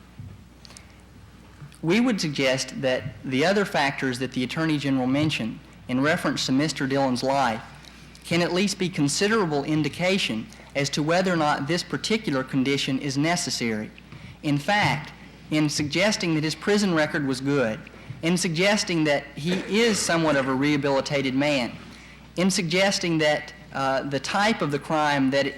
We would suggest that the other factors that the Attorney General mentioned in reference to Mr. Dillon's life can at least be considerable indication as to whether or not this particular condition is necessary. In fact, in suggesting that his prison record was good, in suggesting that he is somewhat of a rehabilitated man, in suggesting that the type of the crime that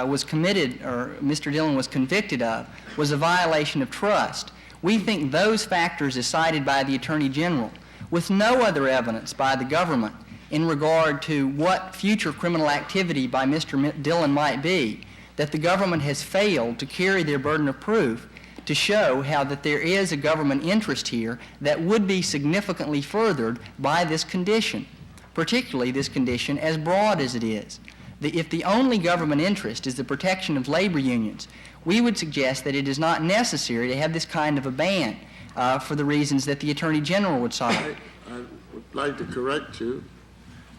was committed or Mr. Dillon was convicted of was a violation of trust, we think those factors as cited by the Attorney General, with no other evidence by the government in regard to what future criminal activity by Mr. Dillon might be, that the government has failed to carry their burden of proof to show how that there is a government interest here that would be significantly furthered by this condition, particularly this condition as broad as it is. If the only government interest is the protection of labor unions, we would suggest that it is not necessary to have this kind of a ban for the reasons that the Attorney General would cite. I would like to correct you.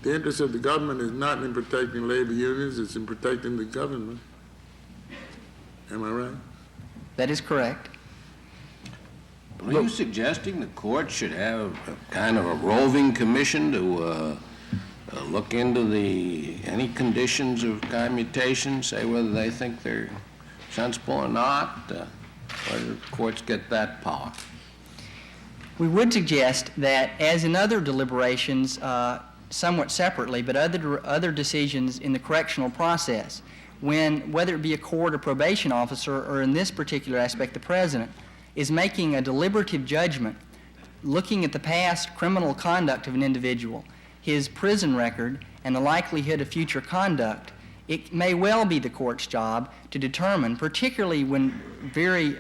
The interest of the government is not in protecting labor unions, it's in protecting the government. Am I right? That is correct. Are you suggesting the court should have a kind of a roving commission to look into any conditions of commutation, say whether they think they're sensible or not? Where do courts get that power? We would suggest that, as in other deliberations, somewhat separately, but other decisions in the correctional process, whether it be a court or probation officer, or in this particular aspect, the president, is making a deliberative judgment, looking at the past criminal conduct of an individual, his prison record, and the likelihood of future conduct, it may well be the court's job to determine, particularly when very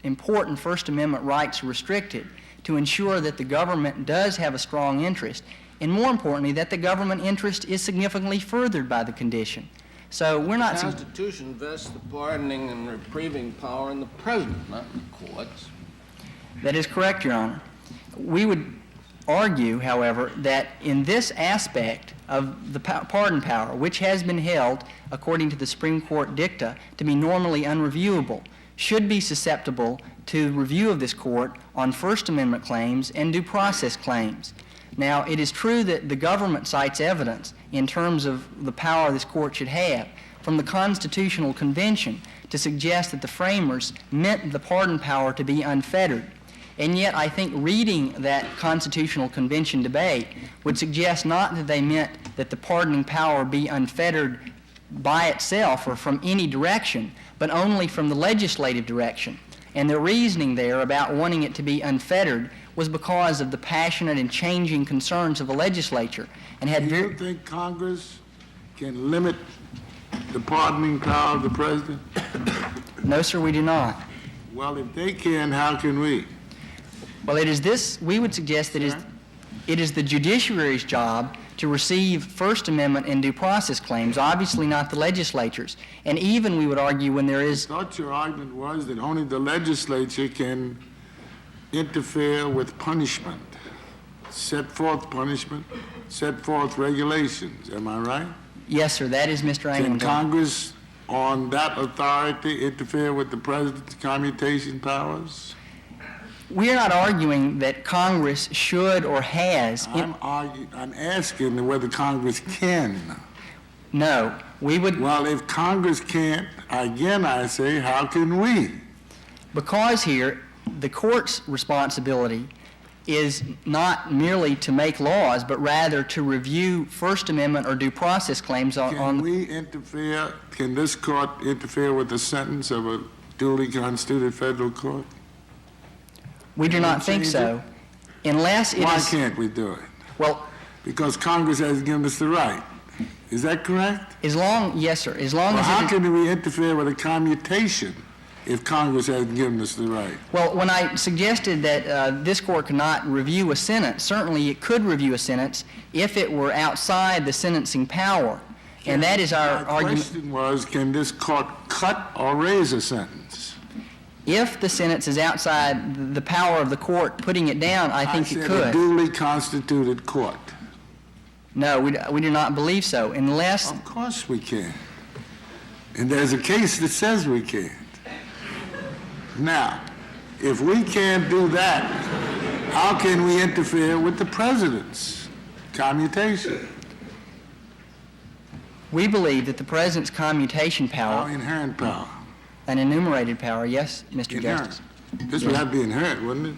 important First Amendment rights are restricted, to ensure that the government does have a strong interest, and more importantly, that the government interest is significantly furthered by the condition. So we're not... The Constitution vests the pardoning and reprieving power in the president, not in the courts. That is correct, Your Honor. We would argue, however, that in this aspect of the pardon power, which has been held, according to the Supreme Court dicta, to be normally unreviewable, should be susceptible to review of this court on First Amendment claims and due process claims. Now, it is true that the government cites evidence in terms of the power this court should have from the Constitutional Convention to suggest that the framers meant the pardon power to be unfettered. And yet, I think reading that Constitutional Convention debate would suggest not that they meant that the pardoning power be unfettered by itself or from any direction, but only from the legislative direction. And the reasoning there about wanting it to be unfettered was because of the passionate and changing concerns of the legislature. And had Do you think Congress can limit the pardoning power of the president? No, sir, we do not. Well, if they can, how can we? Well, it is this, we would suggest that it is the judiciary's job to receive First Amendment and due process claims, obviously not the legislature's. And even, we would argue, when there is... I thought your argument was that only the legislature can interfere with punishment, set forth punishment, set forth regulations. Am I right? Yes, sir, that is Mr. Can England's. Congress, on that authority, interfere with the president's commutation powers? We are not arguing that Congress should or has... I'm asking whether Congress can. No, we would... Well, if Congress can't, again I say, how can we? Because here, the court's responsibility is not merely to make laws, but rather to review First Amendment or due process claims on... Can we interfere, can this court interfere with the sentence of a duly constituted federal court? We do not think so, unless it is... Why can't we do it? Well... Because Congress has given us the right. Is that correct? Yes, sir, as long Well, as... how can we interfere with a commutation if Congress hasn't given us the right? Well, when I suggested that this court could not review a sentence, certainly it could review a sentence if it were outside the sentencing power. And that is our argument. My question was, can this court cut or raise a sentence? If the sentence is outside the power of the court putting it down, I think it could. I said a duly constituted court. No, we do not believe so, unless... Of course we can. And there's a case that says we can't. Now, if we can't do that, how can we interfere with the president's commutation? We believe that the president's commutation power... Our inherent power. An enumerated power, yes, Mr. Inherent. Justice. This would have to be inherent, wouldn't it?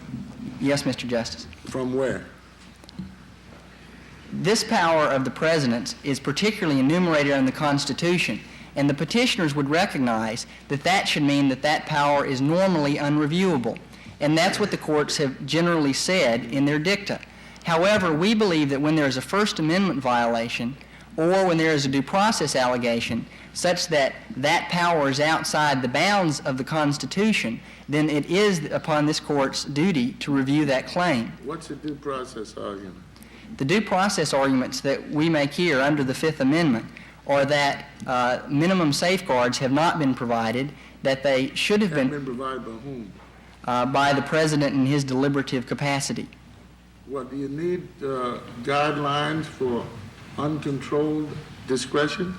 Yes, Mr. Justice. From where? This power of the president's is particularly enumerated in the Constitution, and the petitioners would recognize that that should mean that that power is normally unreviewable. And that's what the courts have generally said in their dicta. However, we believe that when there is a First Amendment violation or when there is a due process allegation such that that power is outside the bounds of the Constitution, then it is upon this court's duty to review that claim. What's a due process argument? The due process arguments that we make here under the Fifth Amendment are that minimum safeguards have not been provided, that they should have been provided by whom? By the president in his deliberative capacity. What, do you need guidelines for uncontrolled discretion?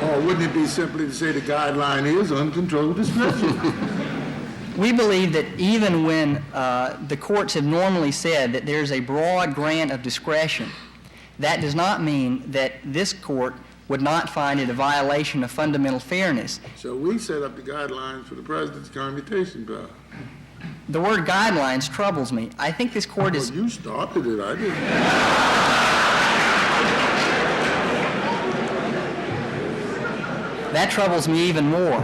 Or wouldn't it be simply to say the guideline is uncontrolled discretion? We believe that even when the courts have normally said that there's a broad grant of discretion, that does not mean that this court would not find it a violation of fundamental fairness. So we set up the guidelines for the president's commutation power. The word guidelines troubles me. I think this court is... Well, you started it, I didn't. That troubles me even more.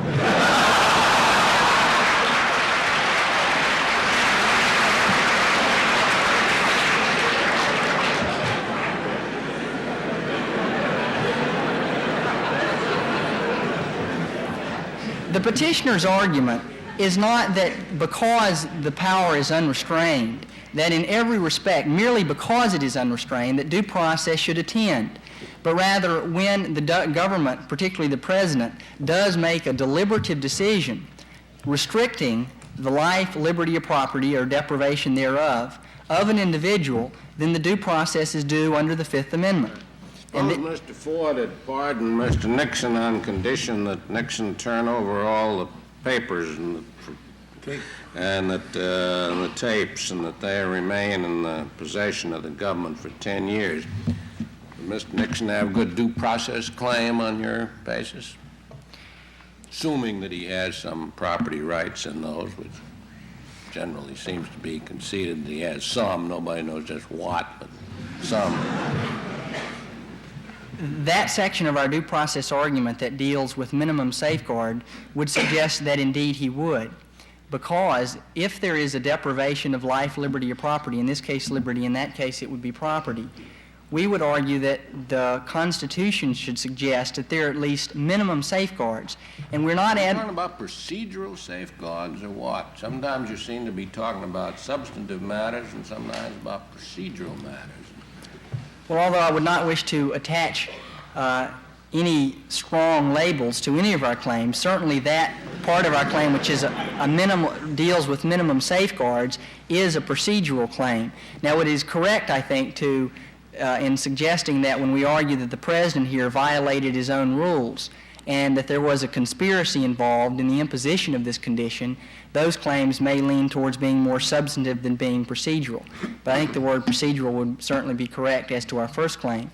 The petitioner's argument is not that because the power is unrestrained, that in every respect, merely because it is unrestrained, that due process should attend, but rather when the government, particularly the president, does make a deliberative decision restricting the life, liberty, or property, or deprivation thereof, of an individual, then the due process is due under the Fifth Amendment. Suppose Mr. Ford had pardoned Mr. Nixon on condition that Nixon turn over all the papers and the tapes, and that they remain in the possession of the government for 10 years. Would Mr. Nixon have a good due process claim on your basis? Assuming that he has some property rights in those, which generally seems to be conceded that he has some. Nobody knows just what, but some. That section of our due process argument that deals with minimum safeguard would suggest that indeed he would, because if there is a deprivation of life, liberty, or property, in this case liberty, in that case it would be property, we would argue that the Constitution should suggest that there are at least minimum safeguards. And we're not talking about procedural safeguards or what? Sometimes you seem to be talking about substantive matters and sometimes about procedural matters. Well, although I would not wish to attach any strong labels to any of our claims, certainly that part of our claim, which is deals with minimum safeguards, is a procedural claim. Now, it is correct, I think, to in suggesting that when we argue that the president here violated his own rules and that there was a conspiracy involved in the imposition of this condition, those claims may lean towards being more substantive than being procedural. But I think the word procedural would certainly be correct as to our first claim.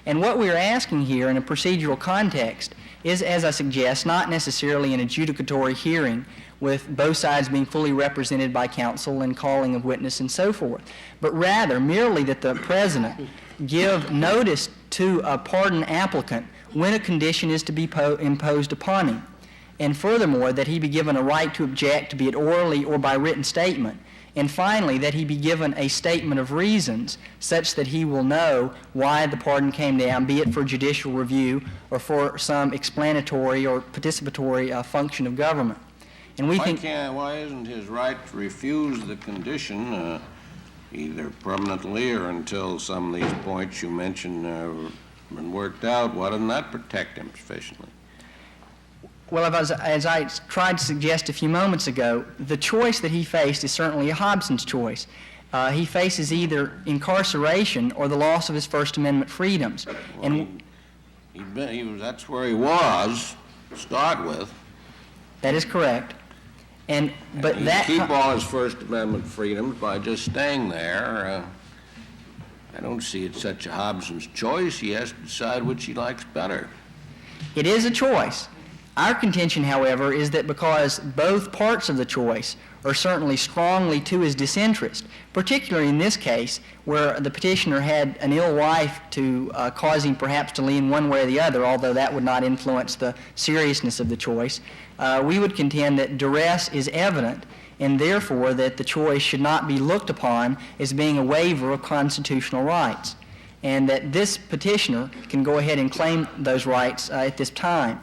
And what we're asking here in a procedural context is, as I suggest, not necessarily an adjudicatory hearing with both sides being fully represented by counsel and calling of witness and so forth, but rather merely that the president give notice to a pardon applicant when a condition is to be imposed upon him. And furthermore, that he be given a right to object, be it orally or by written statement. And finally, that he be given a statement of reasons such that he will know why the pardon came down, be it for judicial review or for some explanatory or participatory function of government. And we why isn't his right to refuse the condition either permanently or until some of these points you mentioned have been worked out? Why doesn't that protect him sufficiently? Well, as I tried to suggest a few moments ago, the choice that he faced is certainly a Hobson's choice. He faces either incarceration or the loss of his First Amendment freedoms. Well, and that's where he was to start with. That is correct. But he that keep all his First Amendment freedoms by just staying there. I don't see it such a Hobson's choice. He has to decide which he likes better. It is a choice. Our contention, however, is that because both parts of the choice are certainly strongly to his disinterest, particularly in this case where the petitioner had an ill wife to cause him perhaps to lean one way or the other, although that would not influence the seriousness of the choice, we would contend that duress is evident and therefore that the choice should not be looked upon as being a waiver of constitutional rights, and that this petitioner can go ahead and claim those rights at this time.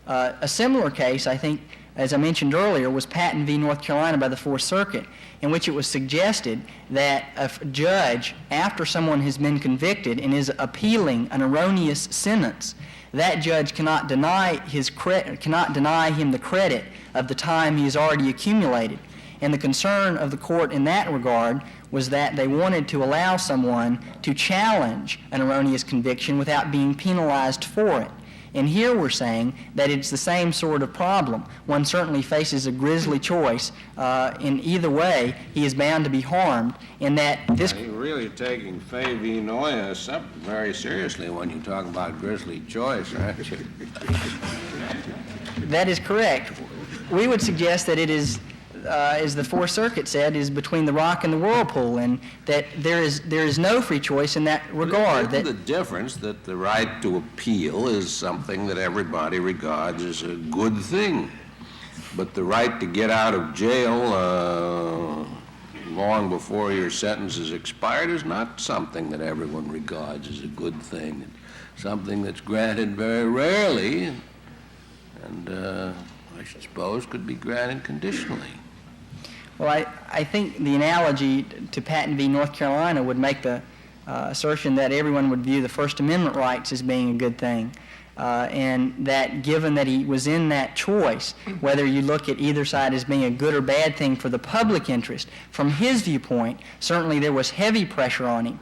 A similar case, I think, as I mentioned earlier, was Patton v. North Carolina by the Fourth Circuit, in which it was suggested that a judge, after someone has been convicted and is appealing an erroneous sentence, that judge cannot deny him the credit of the time he has already accumulated. And the concern of the court in that regard was that they wanted to allow someone to challenge an erroneous conviction without being penalized for it. And here we're saying that it's the same sort of problem. One certainly faces a grisly choice. In either way, he is bound to be harmed, in that this... You're really taking Fay v. Noyes up very seriously when you talk about grisly choice, aren't you? That is correct. We would suggest that it is, as the Fourth Circuit said, is between the rock and the whirlpool, and that there is no free choice in that regard. Isn't the difference that the right to appeal is something that everybody regards as a good thing, but the right to get out of jail long before your sentence is expired is not something that everyone regards as a good thing. It's something that's granted very rarely, and I should suppose could be granted conditionally. Well, I think the analogy to Patton v. North Carolina would make the assertion that everyone would view the First Amendment rights as being a good thing, and that given that he was in that choice, whether you look at either side as being a good or bad thing for the public interest, from his viewpoint, certainly there was heavy pressure on him,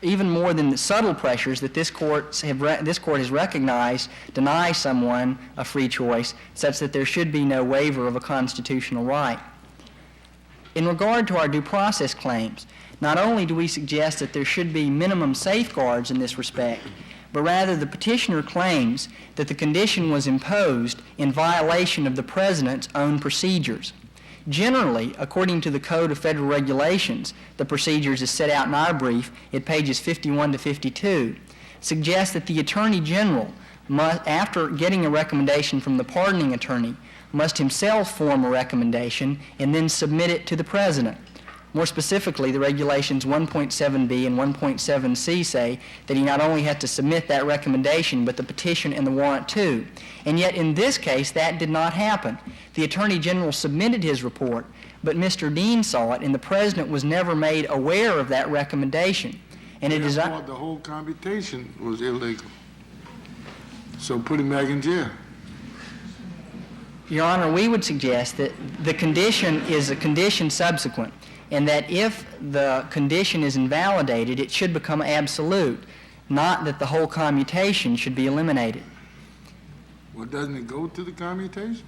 even more than the subtle pressures that this court has recognized deny someone a free choice, such that there should be no waiver of a constitutional right. In regard to our due process claims, not only do we suggest that there should be minimum safeguards in this respect, but rather the petitioner claims that the condition was imposed in violation of the President's own procedures. Generally, according to the Code of Federal Regulations, the procedures as set out in our brief at pages 51 to 52, suggest that the Attorney General must, after getting a recommendation from the pardoning attorney, must himself form a recommendation and then submit it to the President. More specifically, the regulations 1.7b and 1.7c say that he not only has to submit that recommendation, but the petition and the warrant too. And yet in this case, that did not happen. The Attorney General submitted his report, but Mr. Dean saw it, and the President was never made aware of that recommendation. And it is... The whole commutation was illegal. So put him back in jail. Your Honor, we would suggest that the condition is a condition subsequent, and that if the condition is invalidated, it should become absolute, not that the whole commutation should be eliminated. Well, doesn't it go to the commutation?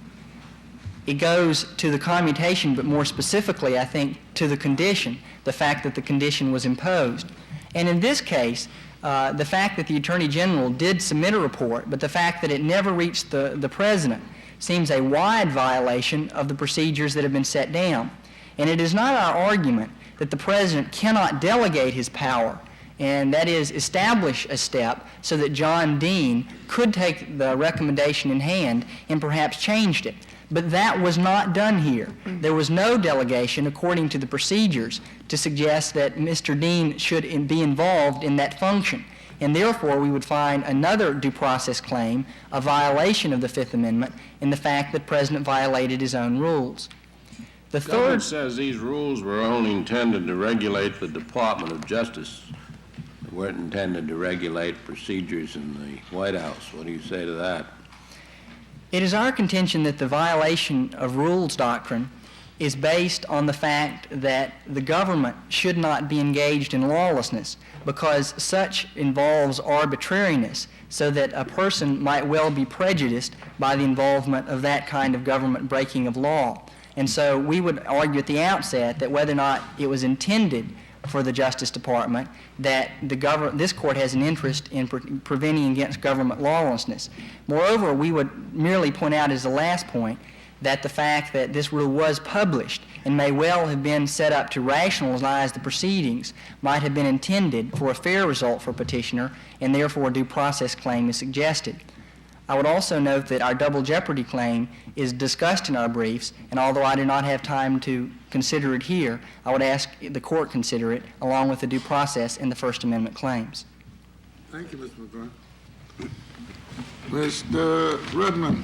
It goes to the commutation, but more specifically, I think, to the condition, the fact that the condition was imposed. And in this case, the fact that the Attorney General did submit a report, but the fact that it never reached the President seems a wide violation of the procedures that have been set down. And it is not our argument that the President cannot delegate his power, and that is establish a step so that John Dean could take the recommendation in hand and perhaps changed it. But that was not done here. There was no delegation according to the procedures to suggest that Mr. Dean should be involved in that function. And therefore, we would find another due process claim, a violation of the Fifth Amendment, in the fact that the President violated his own rules. The Government says these rules were only intended to regulate the Department of Justice. They weren't intended to regulate procedures in the White House. What do you say to that? It is our contention that the violation of rules doctrine is based on the fact that the government should not be engaged in lawlessness, because such involves arbitrariness, so that a person might well be prejudiced by the involvement of that kind of government breaking of law. And so we would argue at the outset that whether or not it was intended for the Justice Department, that this court has an interest in preventing against government lawlessness. Moreover, we would merely point out as the last point that the fact that this rule was published and may well have been set up to rationalize the proceedings might have been intended for a fair result for petitioner, and therefore a due process claim is suggested. I would also note that our double jeopardy claim is discussed in our briefs, and although I do not have time to consider it here, I would ask the court consider it along with the due process and the First Amendment claims. Thank you, Mr. McGraw. Mr. Rudman.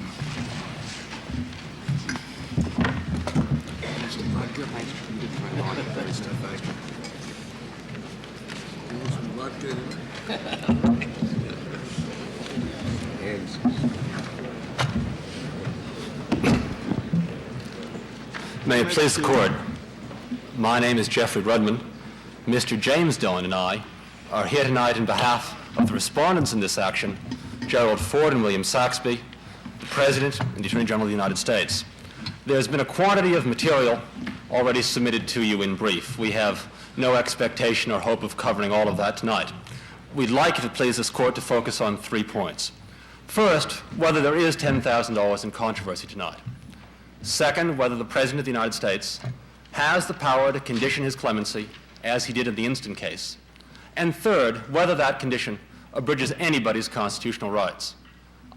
May it please the court. My name is Jeffrey Rudman. Mr. James Dillon and I are here tonight on behalf of the respondents in this action Gerald Ford and William Saxby, the President and the Attorney General of the United States. There's been a quantity of material already submitted to you in brief. We have no expectation or hope of covering all of that tonight. We'd like, if it pleases this court, to focus on 3 points. First, whether there is $10,000 in controversy tonight. Second, whether the President of the United States has the power to condition his clemency, as he did in the instant case. And third, whether that condition abridges anybody's constitutional rights.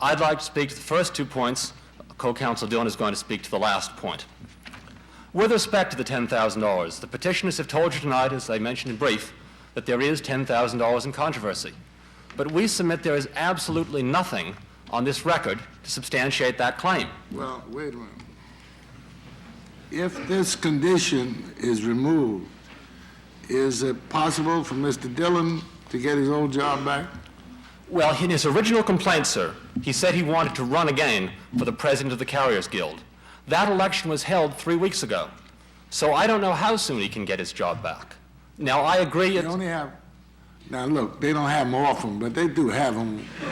I'd like to speak to the first 2 points. Co-counsel Dillon is going to speak to the last point. With respect to the $10,000, the petitioners have told you tonight, as I mentioned in brief, that there is $10,000 in controversy. But we submit there is absolutely nothing on this record to substantiate that claim. Well, wait a minute. If this condition is removed, is it possible for Mr. Dillon to get his old job back? Well, in his original complaint, sir, he said he wanted to run again for the president of the Carriers Guild. That election was held 3 weeks ago. So I don't know how soon he can get his job back. Now, I agree They only have, now look, they don't have them often, but they do have them every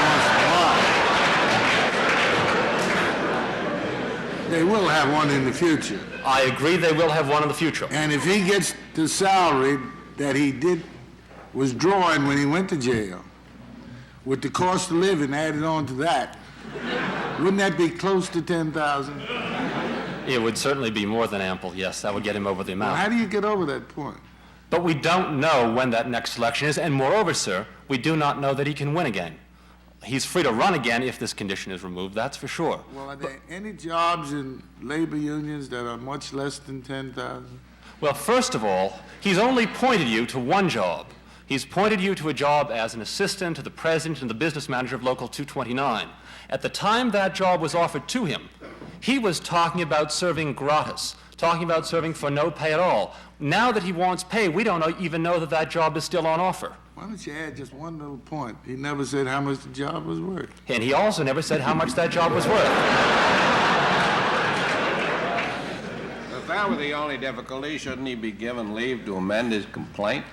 once in a while. They will have one in the future. I agree they will have one in the future. And if he gets the salary that he was drawing when he went to jail, with the cost of living added on to that, wouldn't that be close to $10,000? It would certainly be more than ample, yes. That would get him over the amount. Well, how do you get over that point? But we don't know when that next election is, and moreover, sir, we do not know that he can win again. He's free to run again if this condition is removed, that's for sure. Well, are there any jobs in labor unions that are much less than $10,000? Well, first of all, he's only pointed you to one job. He's pointed you to a job as an assistant to the president and the business manager of Local 229. At the time that job was offered to him, he was talking about serving gratis, talking about serving for no pay at all. Now that he wants pay, we don't even know that that job is still on offer. Why don't you add just one little point? He never said how much the job was worth. And he also never said how much that job was worth. If that were the only difficulty, shouldn't he be given leave to amend his complaint?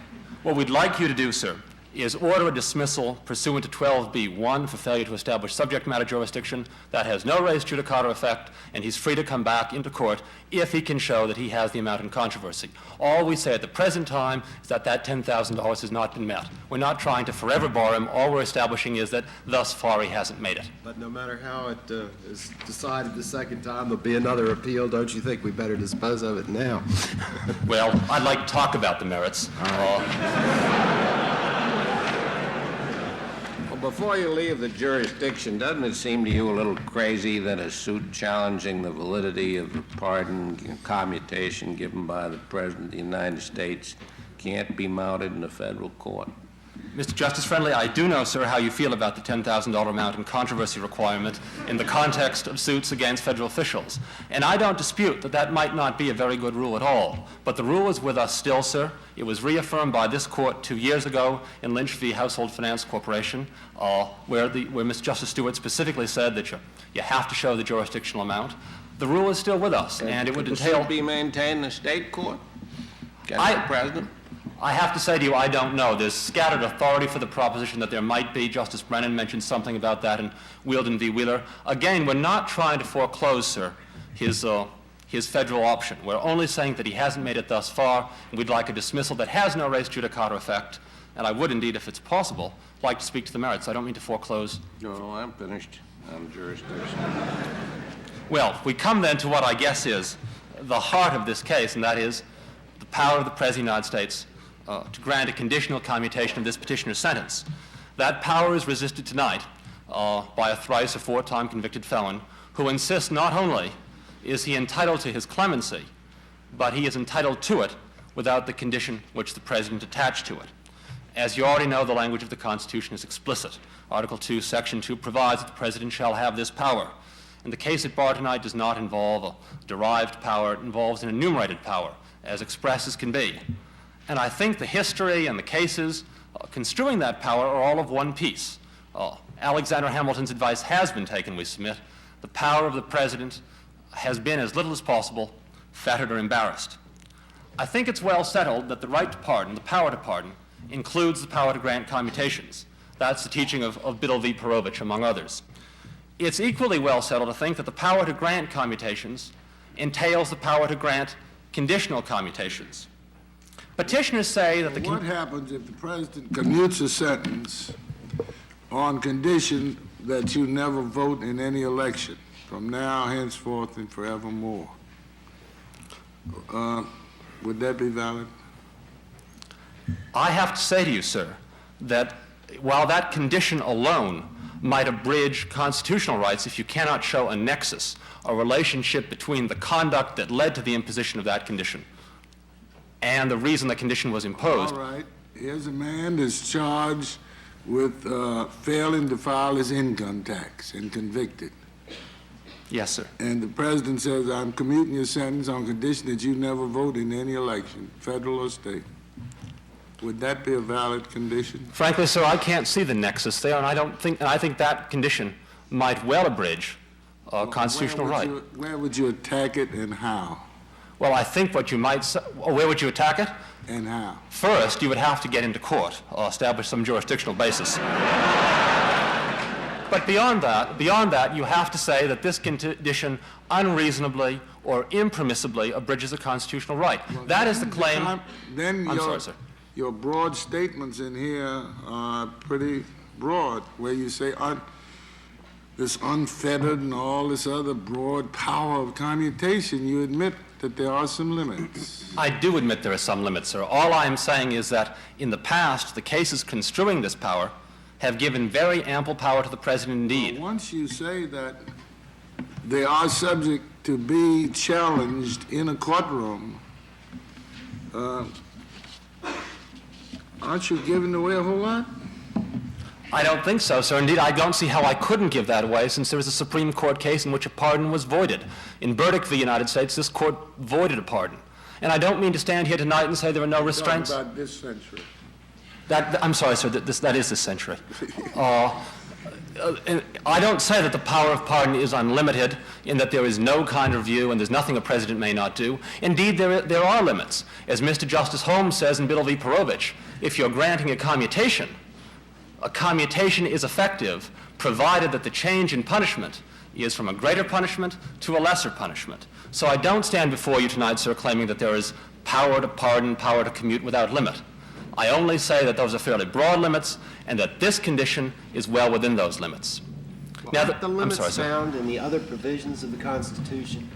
What we'd like you to do, sir, is order a dismissal pursuant to 12b-1 for failure to establish subject matter jurisdiction. That has no res judicata effect, and he's free to come back into court if he can show that he has the amount in controversy. All we say at the present time is that that $10,000 has not been met. We're not trying to forever bar him. All we're establishing is that thus far he hasn't made it. But no matter how it is decided the second time, there'll be another appeal. Don't you think we better dispose of it now? Well, I'd like to talk about the merits. Before you leave the jurisdiction, doesn't it seem to you a little crazy that a suit challenging the validity of a pardon, commutation given by the President of the United States can't be mounted in a federal court? Mr. Justice Friendly, I do know, sir, how you feel about the $10,000 amount in controversy requirement in the context of suits against federal officials. And I don't dispute that that might not be a very good rule at all. But the rule is with us still, sir. It was reaffirmed by this court 2 years ago in Lynch v. Household Finance Corporation, where Mr. Justice Stewart specifically said that you have to show the jurisdictional amount. The rule is still with us, and it would entail... Could the suit be maintained in a state court against the President? I have to say to you, I don't know. There's scattered authority for the proposition that there might be. Justice Brennan mentioned something about that in Wielden v. Wheeler. Again, we're not trying to foreclose, sir, his federal option. We're only saying that he hasn't made it thus far, and we'd like a dismissal that has no res judicata effect. And I would indeed, if it's possible, like to speak to the merits. I don't mean to foreclose. No, I'm finished on jurisdiction. Well, we come then to what I guess is the heart of this case, and that is the power of the President of the United States to grant a conditional commutation of this petitioner's sentence. That power is resisted tonight by a thrice or four-time convicted felon who insists not only is he entitled to his clemency, but he is entitled to it without the condition which the President attached to it. As you already know, the language of the Constitution is explicit. Article 2, Section 2 provides that the President shall have this power. And the case at bar tonight does not involve a derived power. It involves an enumerated power, as express as can be. And I think the history and the cases construing that power are all of one piece. Alexander Hamilton's advice has been taken, we submit. The power of the President has been, as little as possible, fettered or embarrassed. I think it's well settled that the right to pardon, the power to pardon, includes the power to grant commutations. That's the teaching of Biddle v. Perovich, among others. It's equally well settled to think that the power to grant commutations entails the power to grant conditional commutations. Petitioners say that What happens if the president commutes a sentence on condition that you never vote in any election from now, henceforth, and forevermore? Would that be valid? I have to say to you, sir, that while that condition alone might abridge constitutional rights if you cannot show a nexus, a relationship between the conduct that led to the imposition of that condition and the reason the condition was imposed. All right. Here's a man that's charged with failing to file his income tax and convicted. Yes, sir. And the president says, I'm commuting your sentence on condition that you never vote in any election, federal or state. Would that be a valid condition? Frankly, sir, I can't see the nexus there, and I think that condition might well abridge constitutional right. Where would you attack it and how? Well, I think what you might say, where would you attack it? And how? First, you would have to get into court or establish some jurisdictional basis. But beyond that, you have to say that this condition unreasonably or impermissibly abridges a constitutional right. Well, that is the claim. I'm sorry, sir. Your broad statements in here are pretty broad, where you say this unfettered and all this other broad power of commutation. You admit that there are some limits. I do admit there are some limits, sir. All I am saying is that in the past, the cases construing this power have given very ample power to the president indeed. Well, once you say that they are subject to be challenged in a courtroom, aren't you giving away a whole lot? I don't think so, sir. Indeed, I don't see how I couldn't give that away, since there was a Supreme Court case in which a pardon was voided. In Burdick v. United States, this court voided a pardon. And I don't mean to stand here tonight and say there are no restraints. Talking about this century. I'm sorry, sir, that is this century. And I don't say that the power of pardon is unlimited, in that there is no kind of review and there's nothing a president may not do. Indeed, there are limits. As Mr. Justice Holmes says in Biddle v. Perovich, if you're granting a commutation is effective provided that the change in punishment is from a greater punishment to a lesser punishment. So I don't stand before you tonight, sir, claiming that there is power to pardon, power to commute without limit. I only say that those are fairly broad limits and that this condition is well within those limits. Now, the limits found in the other provisions of the Constitution.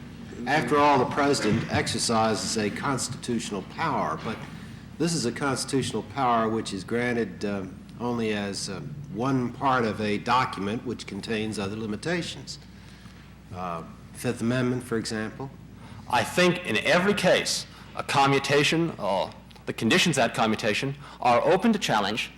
After all, the president exercises a constitutional power, but this is a constitutional power which is granted only as one part of a document which contains other limitations. Fifth Amendment, for example. I think in every case, a commutation or the conditions of that commutation are open to challenge